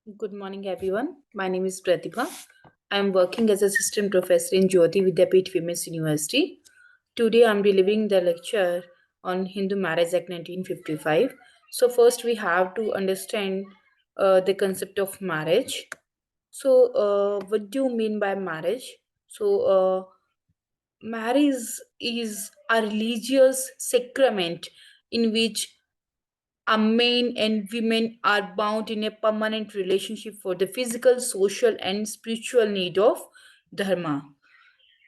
Good morning, everyone. My name is Pratibha. I am working as assistant professor in Jyoti Vidyapeeth Women's University. Today, I am delivering the lecture on Hindu Marriage Act 1955. So, first, we have to understand the concept of marriage. So, what do you mean by marriage? Marriage is a religious sacrament in which a man and women are bound in a permanent relationship for the physical, social, and spiritual need of dharma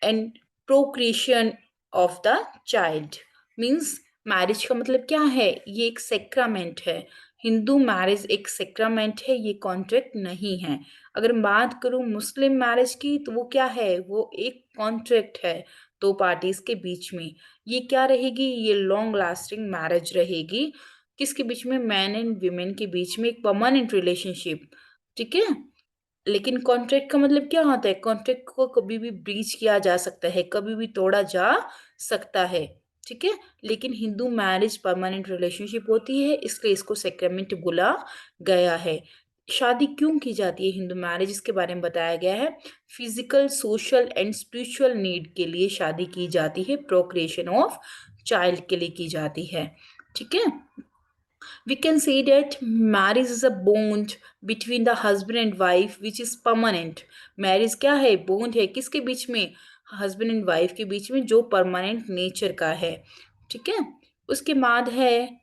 and procreation of the child. Means marriage का मतलब क्या है? ये एक sacrament है. Hindu marriage एक sacrament है, ये कॉन्ट्रैक्ट नहीं है. अगर बात करूं मुस्लिम मैरिज की तो वो क्या है? वो एक कॉन्ट्रैक्ट है दो पार्टीज के बीच में. ये क्या रहेगी? ये लॉन्ग लास्टिंग मैरिज रहेगी. किसके बीच में? मैन एंड वीमेन के बीच में एक परमानेंट रिलेशनशिप. ठीक है. लेकिन कॉन्ट्रैक्ट का मतलब क्या होता है? कॉन्ट्रैक्ट को कभी भी ब्रीच किया जा सकता है, कभी भी तोड़ा जा सकता है. ठीक है. लेकिन हिंदू मैरिज परमानेंट रिलेशनशिप होती है, इसलिए इसको सेक्रेमेंट बोला गया है. शादी क्यों की जाती है हिंदू मैरिज? इसके बारे में बताया गया है. Physical, social and spiritual need के लिए शादी की जाती है. प्रोक्रिएशन ऑफ चाइल्ड के लिए की जाती है. ठीक है. We can say that marriage is a bond between the husband and wife which is permanent. Marriage क्या है? Bond है. किसके बीच में? हस्बैंड एंड वाइफ के बीच में, जो परमानेंट नेचर का है. ठीक है. उसके बाद है,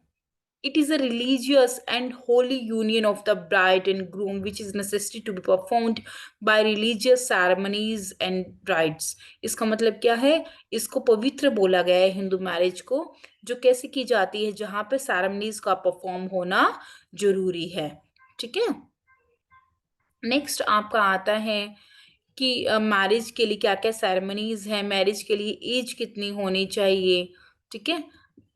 it is a religious and holy union of the bride and groom which is necessary to be performed by religious ceremonies and rites. इसका मतलब क्या है? इसको पवित्र बोला गया है हिंदू मैरिज को, जो कैसे की जाती है? जहां पे सेरेमनीज का परफॉर्म होना जरूरी है. ठीक है. नेक्स्ट आपका आता है कि मैरिज के लिए क्या क्या सेरेमनीज है, मैरिज के लिए एज कितनी होनी चाहिए. ठीक है.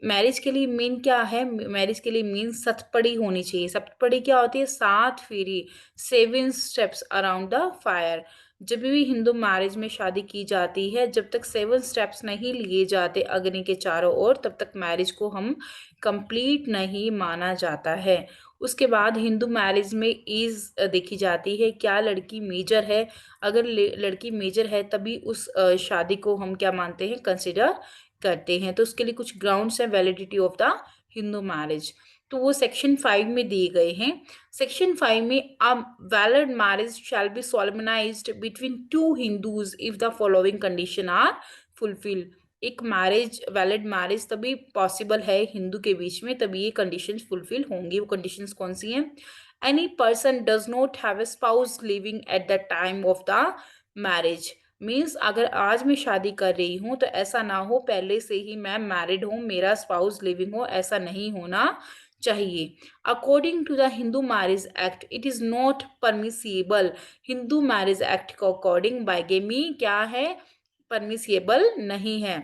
मैरिज के लिए मीन क्या है? मैरिज के लिए मीन सतपड़ी होनी चाहिए. सतपड़ी क्या होती है? 7 फेरी, 7 स्टेप्स अराउंड द फायर. जब भी हिंदू मैरिज में शादी की जाती है, जब तक 7 स्टेप्स नहीं लिए जाते अग्नि के चारों ओर, तब तक मैरिज को हम कंप्लीट नहीं माना जाता है. उसके बाद हिंदू मैरिज में एज देखी जाती है. क्या लड़की मेजर है? अगर लड़की मेजर है तभी उस शादी को हम क्या मानते हैं? कंसिडर करते हैं. तो उसके लिए कुछ ग्राउंड्स हैं validity of the Hindu marriage, तो वो सेक्शन 5 में दिए गए हैं. सेक्शन 5 में a valid marriage shall be solemnised between two Hindus if the following condition are fulfil. एक मैरिज, वैलिड मैरिज तभी पॉसिबल है हिंदू के बीच में, तभी ये कंडीशंस फुलफिल होंगी. वो कंडीशंस कौन सी हैं? Any person does not have a spouse living at the time of the marriage. Means अगर आज मैं शादी कर रही हूँ तो ऐसा ना हो पहले से ही मैं मैरिड हूँ, मेरा स्पाउस लिविंग हो, ऐसा नहीं होना चाहिए. According to the Hindu marriage act it is not permissible. Hindu marriage act के अकॉर्डिंग बाइगेमी क्या है? परमिसिबल नहीं है.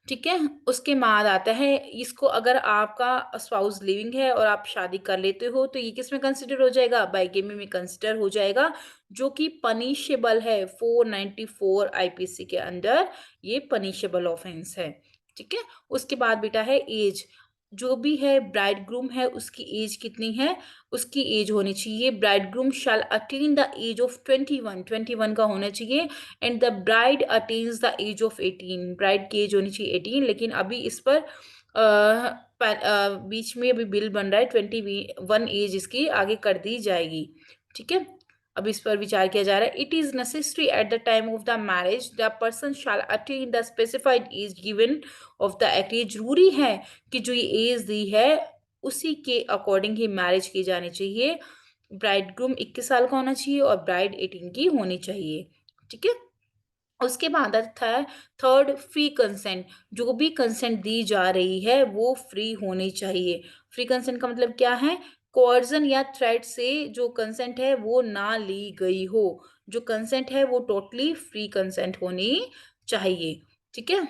ठीक है. उसके बाद आता है, इसको अगर आपका स्पाउस लिविंग है और आप शादी कर लेते हो तो ये किस में कंसिडर हो जाएगा? बाइगेमी में कंसिडर हो जाएगा, जो कि पनिशेबल है. 494 आईपीसी के अंदर ये पनिशेबल ऑफेंस है. ठीक है. उसके बाद बेटा है एज. जो भी है ब्राइड ग्रूम है, उसकी एज कितनी है? उसकी एज होनी चाहिए, bride groom shall attain the age of 21 का होना चाहिए. And the bride attains the age of 18. Bride की एज होनी चाहिए 18, लेकिन अभी इस पर बीच में अभी बिल बन रहा है, 21 एज इसकी आगे कर दी जाएगी. ठीक है. अब इस पर विचार किया जा रहा है. It is necessary at the time of the marriage the person shall attain the specified age given of the act. ये जरूरी है कि जो ये एज दी है उसी के अकॉर्डिंग ही मैरिज की जानी चाहिए. ब्राइड ग्रूम 21 साल का होना चाहिए और ब्राइड 18 की होनी चाहिए. ठीक है. उसके बाद आता है थर्ड, फ्री कंसेंट. जो भी कंसेंट दी जा रही है वो फ्री होनी चाहिए. फ्री कंसेंट का मतलब क्या है? कोर्जन या थ्रेट से जो कंसेंट है वो ना ली गई हो. जो कंसेंट है वो टोटली फ्री कंसेंट होनी चाहिए. ठीक है.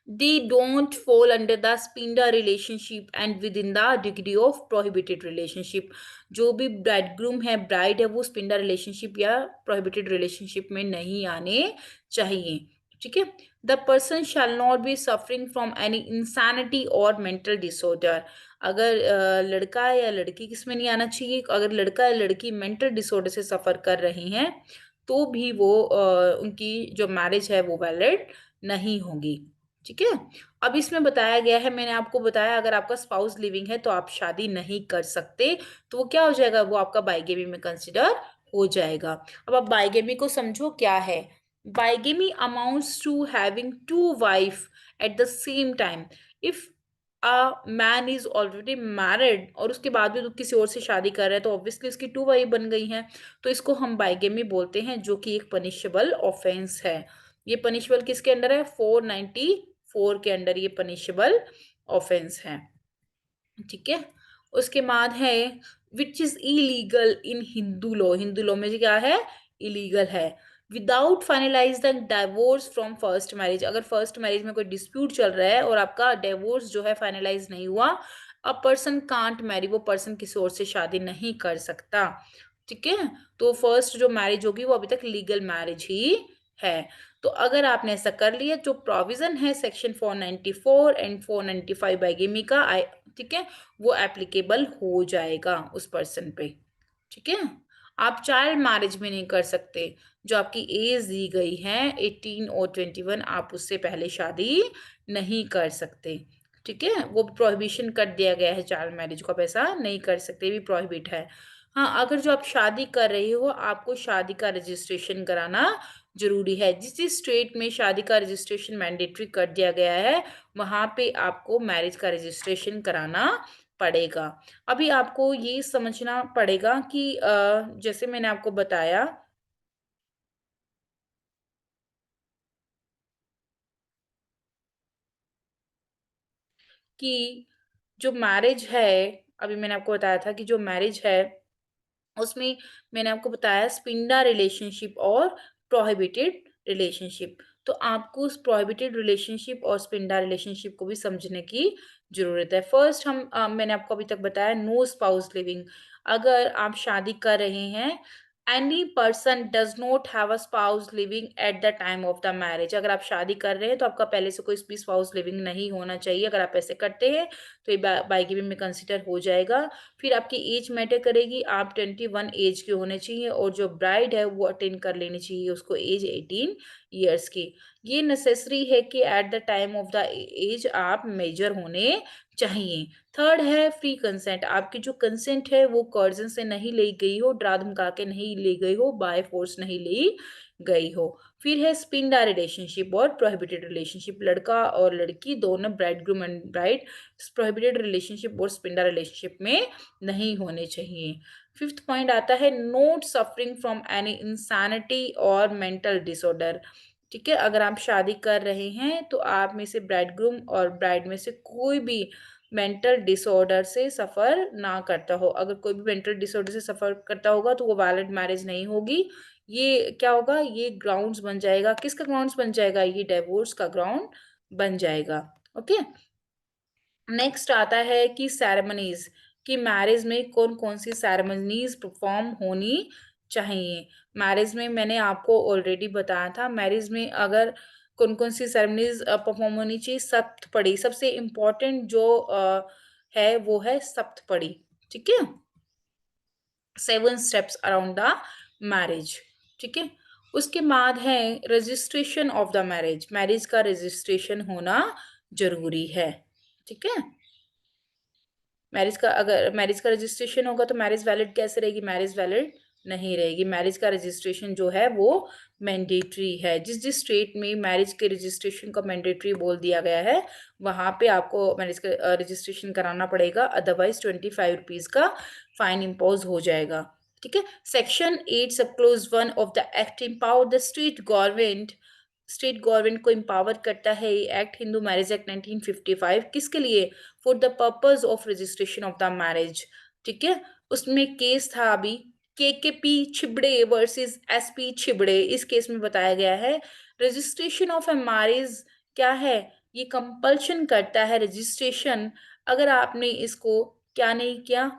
They don't fall under the spinda relationship and within the degree of prohibited relationship. जो भी ब्राइडग्रूम है, ब्राइड है, वो स्पिंडा रिलेशनशिप या प्रोहिबिटेड रिलेशनशिप में नहीं आने चाहिए. ठीक है. The person shall not be suffering from any insanity और मेंटल डिसऑर्डर. अगर लड़का या लड़की किसमें नहीं आना चाहिए, अगर लड़का या लड़की मेंटल डिसऑर्डर से सफ़र कर रहे हैं तो भी वो उनकी जो मैरिज है वो वैलिड नहीं होगी। ठीक है? अब इसमें बताया गया है, मैंने आपको बताया अगर आपका स्पाउस लिविंग है तो आप शादी नहीं कर सकते, तो वो क्या हो जाएगा, वो आपका बाइगेमी में कंसिडर हो जाएगा। अब आप बाइगेमी को समझो क्या है। Bigamy amounts to having two wife at the same time. If a man is already married और उसके बाद भी तो किसी और से शादी कर रहा है तो ऑब्वियसली उसकी टू वाइफ बन गई हैं, तो इसको हम बाइगेमी बोलते हैं, जो कि एक पनिशेबल ऑफेंस है। ये पनिशेबल किसके अंडर है, 494 के अंडर ये पनिशेबल ऑफेंस है। ठीक है? उसके बाद है which is illegal in Hindu law. Hindu law में क्या है, इलीगल है। Without finalize the divorce from first marriage. अगर फर्स्ट मैरिज में कोई डिस्प्यूट चल रहा है और आपका डिवोर्स जो है फाइनलाइज नहीं हुआ, अ पर्सन कांट मैरी, वो पर्सन किसी और से शादी नहीं कर सकता। ठीक है? तो फर्स्ट जो मैरिज होगी वो अभी तक लीगल मैरिज ही है। तो अगर आपने ऐसा कर लिया, जो प्रोविजन है सेक्शन 494 एंड 495 बाइगेमी का, ठीक है, वो एप्लीकेबल हो जाएगा उस पर्सन पे। ठीक है? आप चाइल्ड मैरिज में नहीं कर सकते। जो आपकी एज दी गई है 18 और 21, आप उससे पहले शादी नहीं कर सकते। ठीक है? वो प्रोहिबिशन कर दिया गया है, चाइल्ड मैरिज को आप ऐसा नहीं कर सकते, भी प्रोहिबिट है। हाँ, अगर जो आप शादी कर रही हो आपको शादी का रजिस्ट्रेशन कराना जरूरी है। जिस जिस स्टेट में शादी का रजिस्ट्रेशन मैंडेटरी कर दिया गया है वहां पे आपको मैरिज का रजिस्ट्रेशन कराना पड़ेगा। अभी आपको ये समझना पड़ेगा कि जैसे मैंने आपको बताया कि जो मैरिज है, अभी मैंने आपको बताया था कि जो मैरिज है उसमें मैंने आपको बताया स्पिंडा रिलेशनशिप और प्रोहिबिटेड रिलेशनशिप। तो आपको उस प्रोहिबिटेड रिलेशनशिप और स्पिंडा रिलेशनशिप को भी समझने की जरूरत है। फर्स्ट मैंने आपको अभी तक बताया नो स्पाउस लिविंग। अगर आप शादी कर रहे हैं, any person does not have a spouse living at the time of the marriage. अगर आप शादी कर रहे हैं तो आपका पहले से कोई भी स्पाउस लिविंग नहीं होना चाहिए। अगर आप ऐसे करते हैं तो ये बाइगिविंग में कंसिडर हो जाएगा। फिर आपकी एज मैटर करेगी, आप 21 एज के होने चाहिए और जो ब्राइड है वो अटेंड कर लेनी चाहिए उसको एज 18 ईयर्स की। ये नेसेसरी है कि at the time of the age आप मेजर होने चाहिए। थर्ड है फ्री कंसेंट। आपकी जो कंसेंट है वो कर्जन से नहीं ली गई हो, डरा धमका के नहीं ली गई हो, बाय फोर्स नहीं ली गई हो। फिर है स्पिंडा रिलेशनशिप और प्रोहिबिटेड रिलेशनशिप। लड़का और लड़की दोनों, bride groom and bride, prohibited relationship और स्पिंडा रिलेशनशिप में नहीं होने चाहिए। फिफ्थ पॉइंट आता है note suffering from any insanity और मेंटल डिसऑर्डर। ठीक है? अगर आप शादी कर रहे हैं तो आप में से ब्राइड ग्रूम और ब्राइड में से कोई भी मेंटल डिसऑर्डर से सफ़र ना करता हो। अगर कोई भी मेंटल डिसऑर्डर से सफ़र करता होगा तो वो वैलिड मैरिज नहीं होगी। ये क्या होगा, ये ग्राउंड्स बन जाएगा, किसका ग्राउंड्स बन जाएगा, ये डिवोर्स का ग्राउंड बन जाएगा। ओके? नेक्स्ट आता है कि सेरेमनीज, कि मैरिज में कौन कौन सी सेरेमनीज परफॉर्म होनी चाहिए। मैरिज में मैंने आपको ऑलरेडी बताया था, मैरिज में अगर कौन कौन सी सेरेमनीज परफॉर्म होनी चाहिए। सप्तपदी सबसे इम्पोर्टेंट जो है वो है सप्तपदी। ठीक है? 7 स्टेप्स अराउंड द मैरिज। ठीक है? उसके बाद है registration of the marriage. Marriage का रजिस्ट्रेशन होना जरूरी है। ठीक है? मैरिज का, अगर मैरिज का रजिस्ट्रेशन होगा तो मैरिज वैलिड कैसे रहेगी, मैरिज वैलिड नहीं रहेगी। मैरिज का रजिस्ट्रेशन जो है वो मैंडेटरी है। जिस जिस स्टेट में मैरिज के रजिस्ट्रेशन का मैंडेटरी बोल दिया गया है वहां पे आपको मैरिज का रजिस्ट्रेशन कराना पड़ेगा, अदरवाइज 25 रुपीज का फाइन इम्पोज हो जाएगा। ठीक है? सेक्शन 8 सब close 1 of the act empower the state government को एम्पावर करता है ये एक्ट, हिंदू मैरिज एक्ट 1955। किसके लिए? For the purpose of registration of the marriage. ठीक है? उसमें केस था अभी केकेपी छिबड़े वर्सेस एसपी छिबड़े। इस केस में बताया गया है रजिस्ट्रेशन ऑफ ए मैरिज क्या है, ये कंपल्शन करता है रजिस्ट्रेशन। अगर आपने इसको क्या नहीं किया,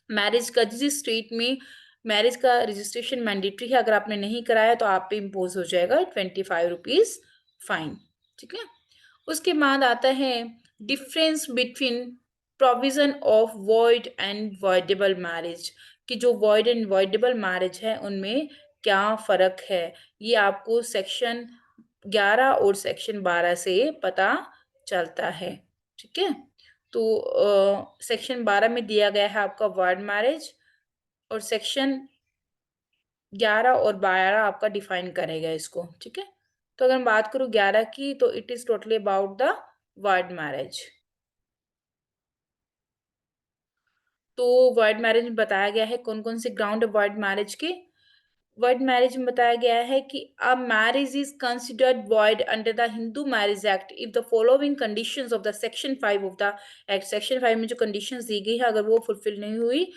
मैरिज का जिस स्टेट में मैरिज का रजिस्ट्रेशन मैंडेटरी है, अगर आपने नहीं कराया तो आप पे इम्पोज हो जाएगा 25 रुपीज फाइन। ठीक है? उसके बाद आता है difference between provision of void and voidable marriage, कि जो वॉइड एंड वॉइडेबल मैरिज है उनमें क्या फर्क है, ये आपको सेक्शन 11 और सेक्शन 12 से पता चलता है। ठीक है, तो सेक्शन 12 में दिया गया है आपका वॉइड मैरिज, और सेक्शन 11 और 12 आपका डिफाइन करेगा इसको। ठीक है, तो अगर मैं बात करूँ 11 की, तो it is totally about the void marriage. तो वॉइड मैरिज में बताया गया है कौन कौन से ग्राउंड है वॉइड मैरिज के। वॉइड मैरिज में बताया गया है कि a marriage is considered void under the Hindu marriage act if the following conditions of the section 5 of the act. Section 5 में जो कंडीशंस दी गई है अगर वो फुलफिल नहीं हुई,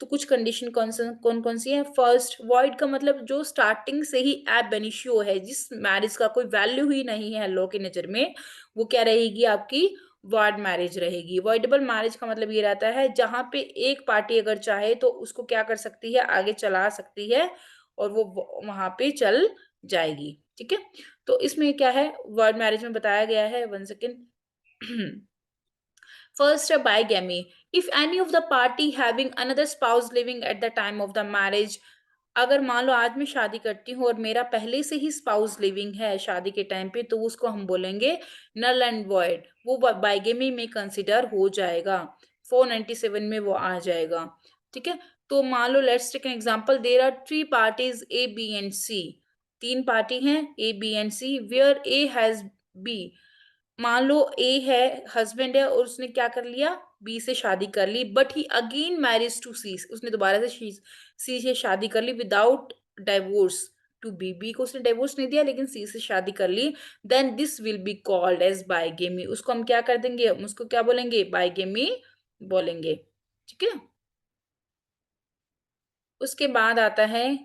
तो कुछ कंडीशन कौन कौन सी है। फर्स्ट, वॉइड का मतलब जो स्टार्टिंग से ही एब बेनिशियो है, जिस मैरिज का कोई वैल्यू ही नहीं है लॉ की नजर में, वो क्या रहेगी आपकी, वॉइड मैरिज रहेगी। वॉइडेबल मैरिज का मतलब ये रहता है जहां पे एक पार्टी अगर चाहे तो उसको क्या कर सकती है, आगे चला सकती है, और वो वहां पे चल जाएगी। ठीक है, तो इसमें क्या है वर्ड मैरिज में बताया गया है, one second. First, a bigamy. If any of the party having another spouse living at the time of the marriage, अगर मान लो आज मैं शादी करती हूँ और मेरा पहले से ही स्पाउस लिविंग है शादी के टाइम पे, तो उसको हम बोलेंगे नल एंड वॉइड, वो बाइगेमी में कंसिडर हो जाएगा, 497 में वो आ जाएगा। ठीक है, तो मान लो let's take an example, there are three parties A B and C. तीन पार्टी हैं A B and C, where A has B. मान लो ए है, हस्बैंड है, और उसने क्या कर लिया, बी से शादी कर ली, but he again marriage to C, उसने दोबारा से सी से शादी कर ली without divorce to B. B को उसने डाइवोर्स नहीं दिया लेकिन सी से शादी कर ली, then this will be called as bigamy. उसको हम क्या कर देंगे, हम उसको क्या बोलेंगे, बाइगेमी बोलेंगे। ठीक है, उसके बाद आता है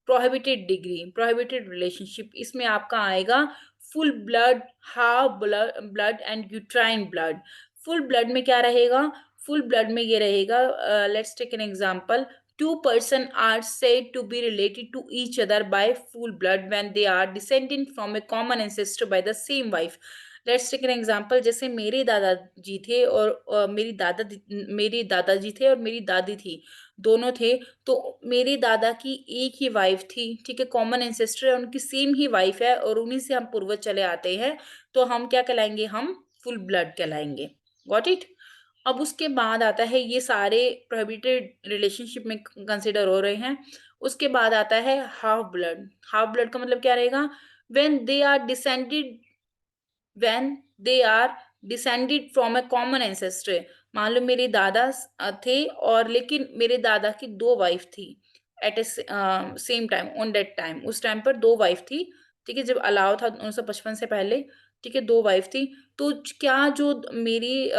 प्रोहिबिटेड डिग्री, प्रोहिबिटेड रिलेशनशिप। इसमें आपका आएगा full blood, half blood, blood and uterine blood. Full blood में क्या रहेगा, फुल ब्लड में ये रहेगा, let's take an example, two person are said to be related to each other by full blood when they are descended from a common ancestor by the same wife। Let's take an example, जैसे मेरे दादाजी थे और मेरे दादाजी थे और मेरी दादी थी, दोनों थे, तो मेरे दादा की एक ही वाइफ थी। ठीक है, कॉमन एंसेस्टर है, उनकी सेम ही वाइफ है और उन्हीं से हम पूर्वज चले आते हैं, तो हम क्या कहलाएंगे, हम फुल ब्लड कहलाएंगे। Got it. अब उसके बाद आता है, ये सारे प्रोहिबिटेड रिलेशनशिप में कंसिडर हो रहे हैं। उसके बाद आता है हाफ ब्लड। हाफ ब्लड का मतलब क्या रहेगा, when they are descended, when they are descended from a common ancestor। मान लो मेरे दादा थे और लेकिन मेरे दादा की दो वाइफ थी at a same time, on that time, उस टाइम पर दो वाइफ थी। ठीक है, जब अलाउ था 1955 से पहले, ठीक है, दो वाइफ थी। तो क्या जो मेरी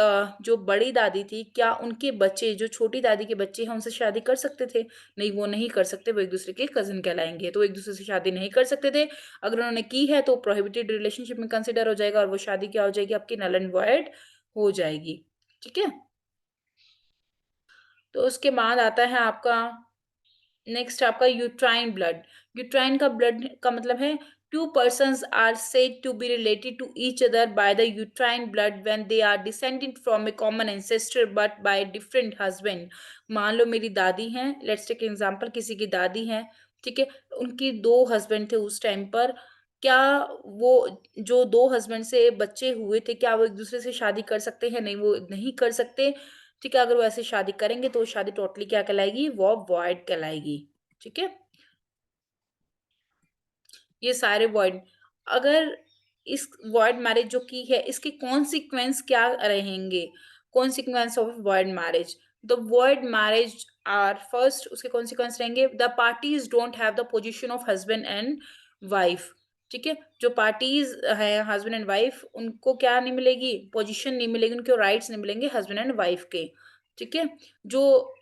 जो बड़ी दादी थी, क्या उनके बच्चे, जो छोटी दादी के बच्चे हैं, उनसे शादी कर सकते थे? नहीं, वो नहीं कर सकते, वो एक दूसरे के कजिन कहलाएंगे, तो एक दूसरे से शादी नहीं कर सकते थे। अगर उन्होंने की है तो प्रोहिबिटेड रिलेशनशिप में कंसिडर हो जाएगा और वो शादी क्या हो जाएगी, आपकी नल एंड वॉइड हो जाएगी। ठीक है, तो उसके बाद आता है आपका नेक्स्ट, आपका यूट्राइन ब्लड। यूट्राइन का ब्लड का मतलब है two persons are said to be related to each other by the uterine blood when they are descended from a common ancestor but by different husband. मान लो मेरी दादी हैं, लेट्स टेक एग्जांपल, किसी की दादी हैं, ठीक है, उनकी दो हस्बैंड थे उस टाइम पर, क्या वो जो दो हस्बैंड से बच्चे हुए थे, क्या वो एक दूसरे से शादी कर सकते हैं? नहीं, वो नहीं कर सकते। ठीक है, अगर वो ऐसे शादी करेंगे तो वो शादी टोटली क्या कहलाएगी, वो वॉइड कहलाएगी। ठीक है, ये सारे वॉइड। अगर इस वॉइड मैरिज जो की है, इसके कॉन्सिक्वेंस क्या रहेंगे, consequence of void marriage. The void marriage are, first उसके कॉन्सिक्वेंस रहेंगे, the parties don't have the position of husband and wife. ठीक है, जो पार्टीज है हस्बैंड एंड वाइफ, उनको क्या नहीं मिलेगी, पोजीशन नहीं मिलेगी, उनके राइट्स नहीं मिलेंगे हस्बैंड एंड वाइफ के। ठीक है, जो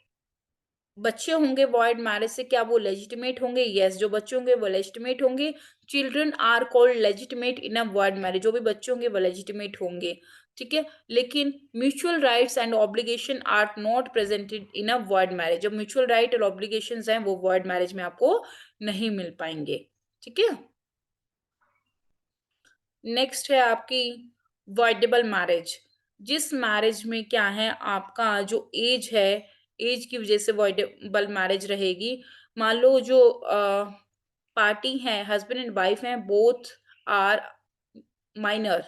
बच्चे होंगे वॉइड मैरिज से, क्या वो लेजिटिमेट होंगे? यस, जो बच्चे होंगे वो लेजिटिमेट होंगे। Children are called legitimate in a void marriage, जो भी बच्चे होंगे वो लेजिटिमेट होंगे। ठीक है, लेकिन mutual rights and obligation are not presented in a void marriage. जो म्यूचुअल राइट और ऑब्लिगेशन हैं वो वॉइड मैरिज में आपको नहीं मिल पाएंगे। ठीक है, नेक्स्ट है आपकी वॉइडेबल मैरिज। जिस मैरिज में क्या है, आपका जो एज है, एज की वजह से वॉइडेबल मैरिज रहेगी। मान लो जो पार्टी है, हस्बैंड एंड वाइफ हैं, बोथ आर माइनर,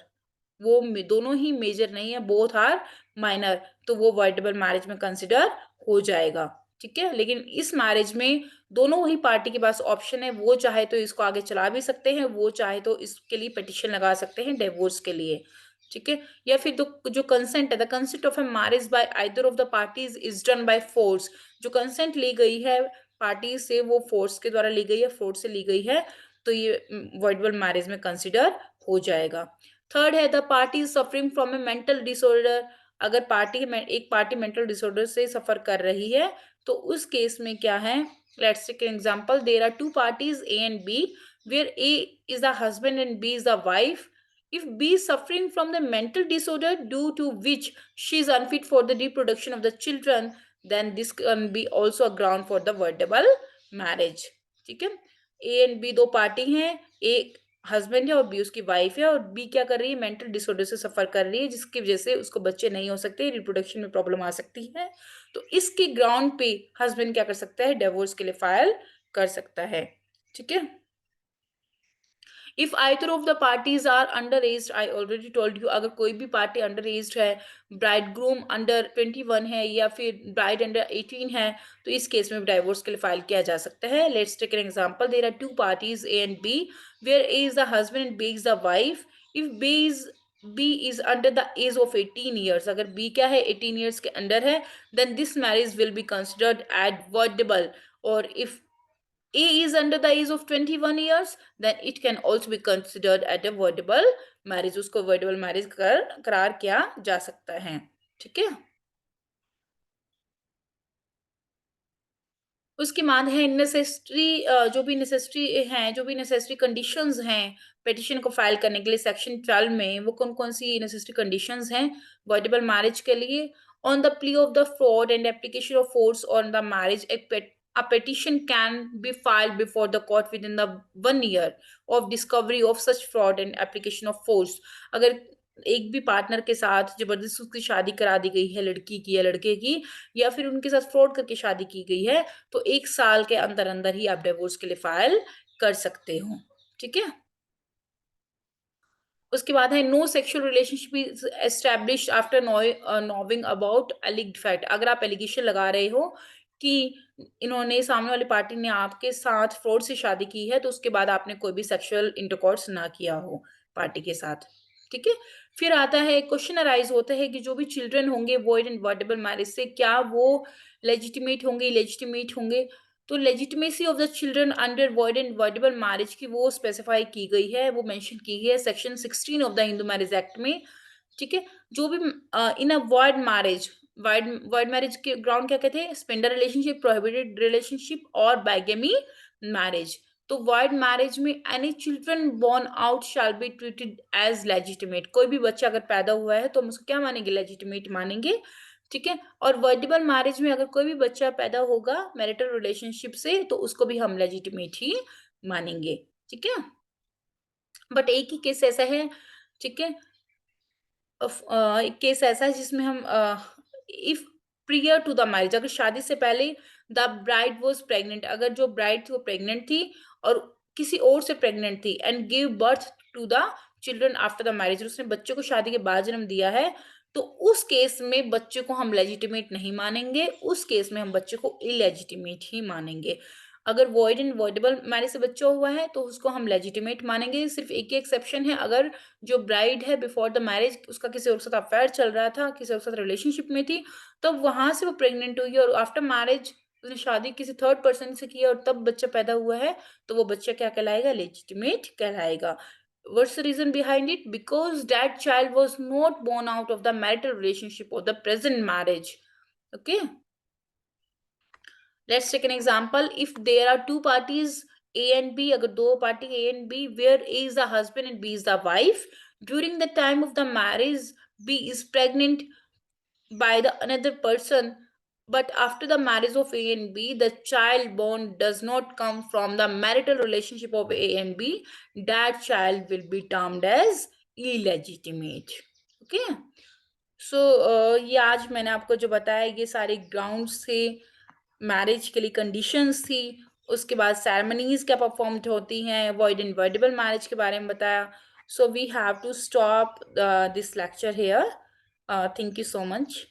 वो दोनों ही मेजर नहीं है, बोथ आर माइनर, तो वो वॉइडेबल मैरिज में कंसिडर हो जाएगा। ठीक है, लेकिन इस मैरिज में दोनों ही पार्टी के पास ऑप्शन है, वो चाहे तो इसको आगे चला भी सकते हैं, वो चाहे तो इसके लिए पिटिशन लगा सकते हैं डिवोर्स के लिए। ठीक है, या फिर तो जो कंसेंट है, the consent of a marriage by either of the parties is done by force, जो कंसेंट ली गई है पार्टी से वो फोर्स के द्वारा ली गई है, फोर्स से ली गई है, तो ये वॉइडेबल मैरिज में कंसिडर हो जाएगा। थर्ड है, the party is suffering from A mental disorder, अगर पार्टी में एक पार्टी मेंटल डिसऑर्डर से सफर कर रही है, तो उस केस में क्या है, let's take an example, there are two parties A and B, where A is the husband and B is the wife. If B is suffering from the mental disorder due to which she is unfit for the reproduction of the children, then this can be also a ground for the voidable marriage। ठीक है, ए and B दो party हैं, एक husband है और B उसकी wife है, और बी क्या कर रही है, मेंटल डिसऑर्डर से सफर कर रही है, जिसकी वजह से उसको बच्चे नहीं हो सकते, रिप्रोडक्शन में प्रॉब्लम आ सकती है। तो इसके ग्राउंड पे हस्बैंड क्या कर सकता है, डिवोर्स के लिए फाइल कर सकता है। ठीक है, if either of the parties are under age, I already told you, अगर कोई भी पार्टी अंडर एज है, ब्राइड ग्रूम अंडर 21 है या फिर ब्राइड अंडर 18 है, तो इस केस में डाइवोर्स के लिए फाइल किया जा सकता है। Let's take an example, there are two parties A and B, where A is the husband and B is the wife. If B is under the age of 18 years, अगर B क्या है, 18 years के under है, then this marriage will be considered avoidable. और if A is under the age of 21 years, then it can also be considered at a voidable marriage, उसको voidable marriage करार किया जा सकता है। ठीक है, उसके बाद है नेसेसरी, जो भी नेसेसरी हैं, जो भी नेसेसरी कंडीशंस हैं पिटिशन को फाइल करने के लिए सेक्शन 12 में, वो कौन कौन सी नेसेसरी कंडीशंस हैं वॉइडेबल मैरिज के लिए। On the plea of the fraud and application of force on the marriage, a petition can be filed before the court within the 1 year of discovery of such fraud and application of force। अगर एक भी partner के साथ जबरदस्ती उसकी शादी करा दी गई है, लड़की की या लड़के की, या फिर उनके साथ फ्रॉड करके शादी की गई है, तो 1 साल के अंदर अंदर ही आप डिवोर्स के लिए फाइल कर सकते हो। ठीक है, उसके बाद है no sexual relationship is established after knowing about alleged fact, अगर आप एलिगेशन लगा रहे हो कि इन्होंने, सामने वाली पार्टी ने आपके साथ फ्रॉड से शादी की है, तो उसके बाद आपने कोई भी सेक्सुअल इंटरकोर्स ना किया हो पार्टी के साथ। ठीक है, फिर आता है क्वेश्चन अराइज होता है कि जो भी चिल्ड्रन होंगे वॉइड एंड वॉइडेबल मैरिज से, क्या वो लेजिटिमेट होंगे, इलेजिटिमेट होंगे। तो legitimacy of the children under void and voidable marriage की वो स्पेसिफाई की गई है, वो मेंशन की गई है section 16 of the Hindu marriage act में। ठीक है, जो भी in a void marriage, void void marriage के ग्राउंड क्या कहते हैं, स्पेंडर रिलेशनशिप, प्रोहिबिटेड रिलेशनशिप और बाइगेमी मैरिज। तो वाइड मैरिज में any children born out shall be treated as legitimate, कोई भी बच्चा अगर पैदा हुआ है तो हम उसको क्या मानेंगे, लेजिटिमेट मानेंगे। ठीक है, और वर्डिबल मैरिज में अगर कोई भी बच्चा पैदा होगा मैरिटल रिलेशनशिप से, तो उसको भी हम लेजिटिमेट ही मानेंगे। ठीक है, बट एक ही केस ऐसा है, ठीक है, एक केस ऐसा है जिसमें हम, if prior to the marriage, अगर शादी से पहले द ब्राइड वाज प्रेग्नेंट, अगर जो ब्राइड थी वो प्रेग्नेंट थी और किसी और से प्रेग्नेंट थी, and give birth to the children after the marriage, उसने बच्चे को शादी के बाद जन्म दिया है, तो उस केस में बच्चे को हम लेजिटिमेट नहीं मानेंगे, उस केस में हम बच्चे को इलेजिटिमेट ही मानेंगे। अगर वॉइड एंड वॉइडेबल मैरिज से बच्चा हुआ है तो उसको हम लेजिटिमेट मानेंगे। सिर्फ एक ही एक्सेप्शन है, अगर जो ब्राइड है बिफोर द मैरिज उसका किसी और के साथ अफेयर चल रहा था, किसी और के साथ रिलेशनशिप में थी, तब वहां से वो प्रेग्नेंट हुई और आफ्टर मैरिज उसने शादी किसी थर्ड पर्सन से की और तब बच्चा पैदा हुआ है, तो वो बच्चा क्या कहलाएगा, लेजिटिमेट कहलाएगा। What's the reason behind it? Because that child was not born out of the marital relationship or the present marriage. Okay. Let's take an example. If there are two parties A and B, अगर दो party A and B, where A is the husband and B is the wife, during the time of the marriage, B is pregnant by the another person, but after the marriage of A and B, the child born does not come from the marital relationship of A and B, that child will be termed as illegitimate. Okay. सो ये आज मैंने आपको जो बताया ये सारे grounds थे, marriage के लिए कंडीशंस थी, उसके बाद सेरेमनीज़ क्या परफॉर्म्ड होती हैं, वॉइड एंड वर्डेबल मैरिज के बारे में बताया। So we have to stop this lecture here. Thank you so much.